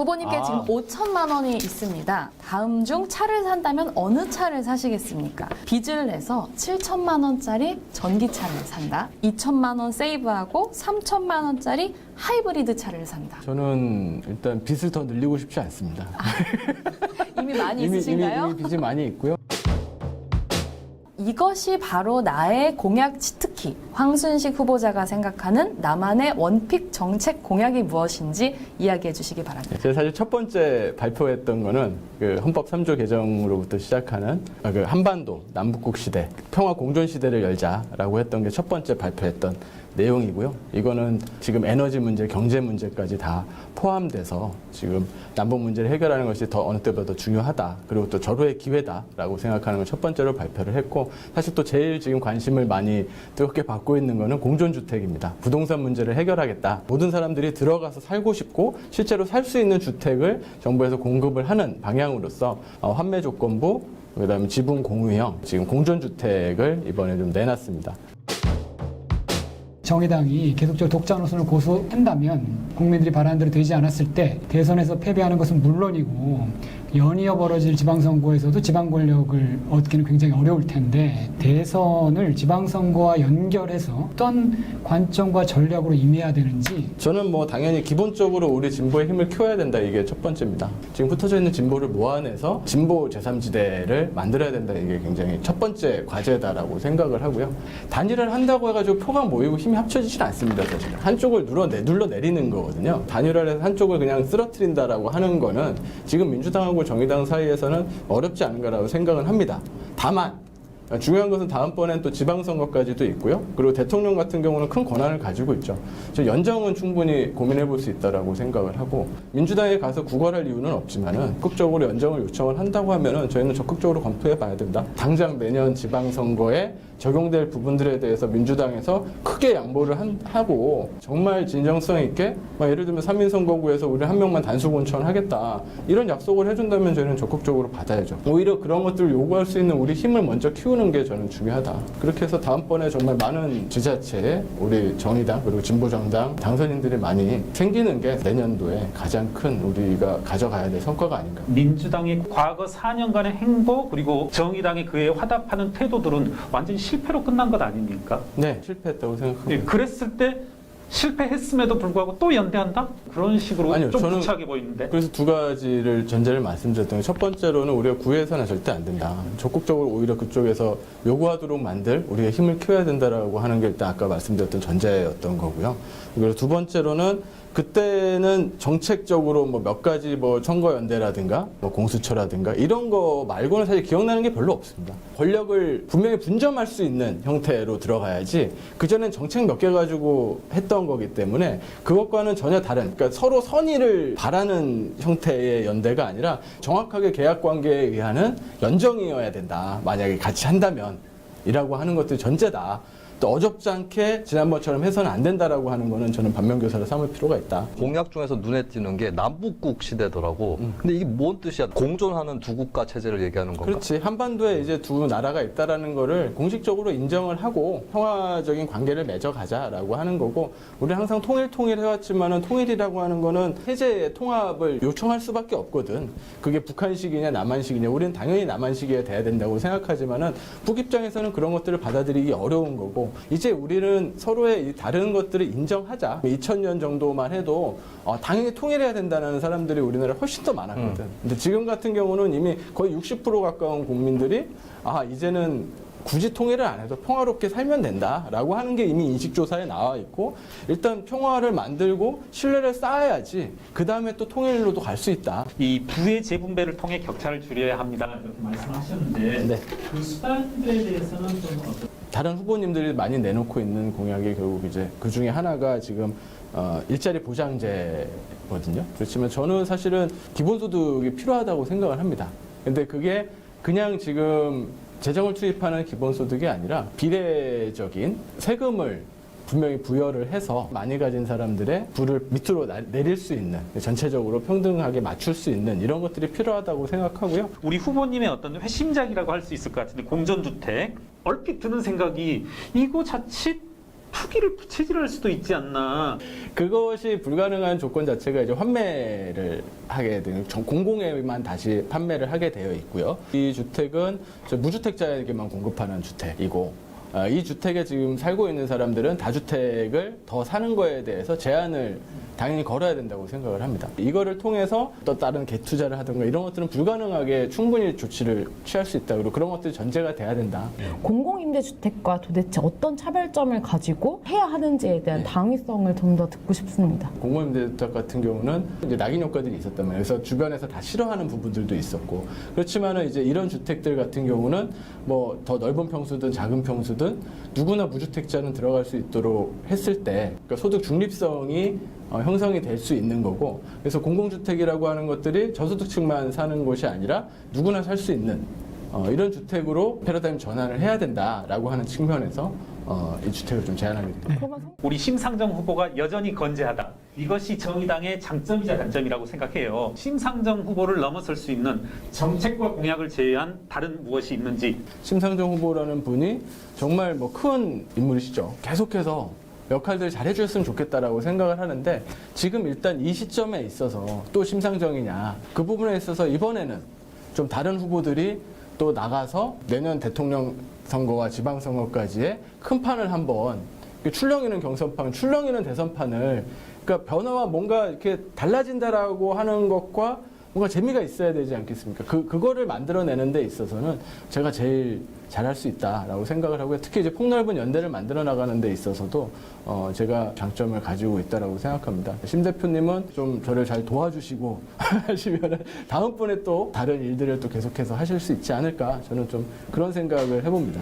후보님께 지금 5천만 원이 있습니다. 다음 중 차를 산다면 어느 차를 사시겠습니까? 빚을 내서 7천만 원짜리 전기차를 산다. 2천만 원 세이브하고 3천만 원짜리 하이브리드 차를 산다. 저는 일단 빚을 더 늘리고 싶지 않습니다. 이미 많이 있으신가요? 이미 빚이 많이 있고요. 이것이 바로 나의 공약 치트키. 황순식 후보자가 생각하는 나만의 원픽 정책 공약이 무엇인지 이야기해 주시기 바랍니다. 제가 사실 첫 번째 발표했던 거는 그 헌법 3조 개정으로부터 시작하는 그 한반도 남북국 시대, 평화 공존 시대를 열자라고 했던 게 첫 번째 발표했던 내용이고요. 이거는 지금 에너지 문제, 경제 문제까지 다 포함돼서 지금 남북 문제를 해결하는 것이 더 어느 때보다 더 중요하다. 그리고 또 절호의 기회다라고 생각하는 걸 첫 번째로 발표를 했고, 사실 또 제일 지금 관심을 많이 뜨겁게 받고 있는 거는 공존주택입니다. 부동산 문제를 해결하겠다. 모든 사람들이 들어가서 살고 싶고 실제로 살 수 있는 주택을 정부에서 공급을 하는 방향으로서 환매 조건부, 그다음에 지분 공유형 지금 공존주택을 이번에 좀 내놨습니다. 정의당이 계속적으로 독자 노선을 고수한다면 국민들이 바라는 대로 되지 않았을 때 대선에서 패배하는 것은 물론이고 연이어 벌어질 지방선거에서도 지방 권력을 얻기는 굉장히 어려울 텐데 대선을 지방선거와 연결해서 어떤 관점과 전략으로 임해야 되는지. 저는 뭐 당연히 기본적으로 우리 진보의 힘을 키워야 된다, 이게 첫 번째입니다. 지금 흩어져 있는 진보를 모아내서 진보 제3지대를 만들어야 된다, 이게 굉장히 첫 번째 과제다라고 생각을 하고요. 단일화를 한다고 해가지고 표가 모이고 힘이 합쳐지질 않습니다. 사실은 한쪽을 눌러내리는 거거든요. 단일화를 해서 한쪽을 그냥 쓰러뜨린다라고 하는 거는 지금 민주당하고 정의당 사이에서는 어렵지 않은가라고 생각을 합니다. 다만 중요한 것은 다음번엔 또 지방선거까지도 있고요. 그리고 대통령 같은 경우는 큰 권한을 가지고 있죠. 저 연정은 충분히 고민해 볼 수 있다라고 생각을 하고, 민주당에 가서 구걸할 이유는 없지만은 적극적으로 연정을 요청을 한다고 하면은 저희는 적극적으로 검토해 봐야 된다. 당장 내년 지방선거에 적용될 부분들에 대해서 민주당에서 크게 양보를 하고 정말 진정성 있게 예를 들면 3인 선거구에서 우리 한 명만 단수 공천하겠다, 이런 약속을 해준다면 저희는 적극적으로 받아야죠. 오히려 그런 것들을 요구할 수 있는 우리 힘을 먼저 키우는 게 저는 중요하다. 그렇게 해서 다음번에 정말 많은 지자체에 우리 정의당 그리고 진보정당 당선인들이 많이 생기는 게 내년도에 가장 큰 우리가 가져가야 될 성과가 아닌가. 민주당의 과거 4년간의 행보 그리고 정의당의 그에 화답하는 태도들은 완전히 실패로 끝난 것 아닙니까? 네, 실패했다고 생각합니다. 네, 그랬을 때 실패했음에도 불구하고 또 연대한다? 그런 식으로 아니요, 좀 저는 구차하게 보이는데. 그래서 두 가지를 전제를 말씀드렸던 게, 첫 번째로는 우리가 구해서는 절대 안 된다. 적극적으로 오히려 그쪽에서 요구하도록 만들 우리가 힘을 키워야 된다라고 하는 게 일단 아까 말씀드렸던 전제였던 거고요. 그리고 두 번째로는 그때는 정책적으로 뭐 몇 가지 뭐 선거연대라든가 뭐 공수처라든가 이런 거 말고는 사실 기억나는 게 별로 없습니다. 권력을 분명히 분점할 수 있는 형태로 들어가야지, 그전엔 정책 몇 개 가지고 했던 거기 때문에 그것과는 전혀 다른, 그러니까 서로 선의를 바라는 형태의 연대가 아니라 정확하게 계약관계에 의한 연정이어야 된다. 만약에 같이 한다면 이라고 하는 것들이 전제다. 또 어렵지 않게 지난번처럼 해서는 안 된다라고 하는 거는 저는 반면교사를 삼을 필요가 있다. 공약 중에서 눈에 띄는 게 남북국 시대더라고. 근데 이게 뭔 뜻이야? 공존하는 두 국가 체제를 얘기하는 건가? 그렇지. 한반도에 이제 두 나라가 있다라는 거를 공식적으로 인정을 하고 평화적인 관계를 맺어가자라고 하는 거고, 우리는 항상 통일 해왔지만은 통일이라고 하는 거는 세제의 통합을 요청할 수밖에 없거든. 그게 북한식이냐 남한식이냐, 우리는 당연히 남한식이어야 돼야 된다고 생각하지만은 북 입장에서는 그런 것들을 받아들이기 어려운 거고, 이제 우리는 서로의 이 다른 것들을 인정하자. 2000년 정도만 해도 당연히 통일해야 된다는 사람들이 우리나라에 훨씬 더 많았거든. 근데 지금 같은 경우는 이미 거의 60% 가까운 국민들이 이제는 굳이 통일을 안 해도 평화롭게 살면 된다라고 하는 게 이미 인식조사에 나와 있고, 일단 평화를 만들고 신뢰를 쌓아야지 그 다음에 또 통일로도 갈 수 있다. 이 부의 재분배를 통해 격차를 줄여야 합니다. 이렇게 말씀하셨는데 네. 그 수단들에 대해서는 좀 어떤? 다른 후보님들이 많이 내놓고 있는 공약이 결국 이제 그 중에 하나가 지금 일자리 보장제거든요. 그렇지만 저는 사실은 기본소득이 필요하다고 생각을 합니다. 근데 그게 그냥 지금 재정을 투입하는 기본소득이 아니라 비례적인 세금을 분명히 부여를 해서 많이 가진 사람들의 부를 밑으로 내릴 수 있는, 전체적으로 평등하게 맞출 수 있는 이런 것들이 필요하다고 생각하고요. 우리 후보님의 어떤 회심작이라고 할 수 있을 것 같은데, 공존주택 얼핏 드는 생각이 이거 자칫 투기를 부채질할 수도 있지 않나. 그것이 불가능한 조건 자체가 이제 환매를 하게 되는 공공에만 다시 판매를 하게 되어 있고요. 이 주택은 무주택자에게만 공급하는 주택이고 이 주택에 지금 살고 있는 사람들은 다주택을 더 사는 거에 대해서 제한을 당연히 걸어야 된다고 생각을 합니다. 이거를 통해서 또 다른 개투자를 하든가 이런 것들은 불가능하게 충분히 조치를 취할 수 있다. 그리고 그런 것들이 전제가 돼야 된다. 공공임대주택과 도대체 어떤 차별점을 가지고 해야 하는지에 대한 당위성을 좀 더 듣고 싶습니다. 공공임대주택 같은 경우는 이제 낙인 효과들이 있었단 말이에요. 그래서 주변에서 다 싫어하는 부분들도 있었고 그렇지만은 이제 이런 주택들 같은 경우는 뭐 더 넓은 평수든 작은 평수든 누구나 무주택자는 들어갈 수 있도록 했을 때 그러니까 소득 중립성이 형성이 될 수 있는 거고 그래서 공공주택이라고 하는 것들이 저소득층만 사는 곳이 아니라 누구나 살 수 있는 이런 주택으로 패러다임 전환을 해야 된다라고 하는 측면에서 이 주택을 좀 제안하게 됩니다. 우리 심상정 후보가 여전히 건재하다. 이것이 정의당의 장점이자 단점이라고 생각해요. 심상정 후보를 넘어설 수 있는 정책과 공약을 제외한 다른 무엇이 있는지. 심상정 후보라는 분이 정말 뭐 큰 인물이시죠. 계속해서 역할들 잘 해주셨으면 좋겠다라고 생각을 하는데 지금 일단 이 시점에 있어서 또 심상정이냐 그 부분에 있어서 이번에는 좀 다른 후보들이 또 나가서 내년 대통령 선거와 지방선거까지의 큰 판을 한번 출렁이는 경선판, 출렁이는 대선판을 그러니까 변화와 뭔가 이렇게 달라진다라고 하는 것과 뭔가 재미가 있어야 되지 않겠습니까? 그거를 만들어내는 데 있어서는 제가 제일 잘할 수 있다라고 생각을 하고요. 특히 이제 폭넓은 연대를 만들어 나가는 데 있어서도 제가 장점을 가지고 있다라고 생각합니다. 심 대표님은 좀 저를 잘 도와주시고 하시면 다음번에 또 다른 일들을 또 계속해서 하실 수 있지 않을까 저는 좀 그런 생각을 해봅니다.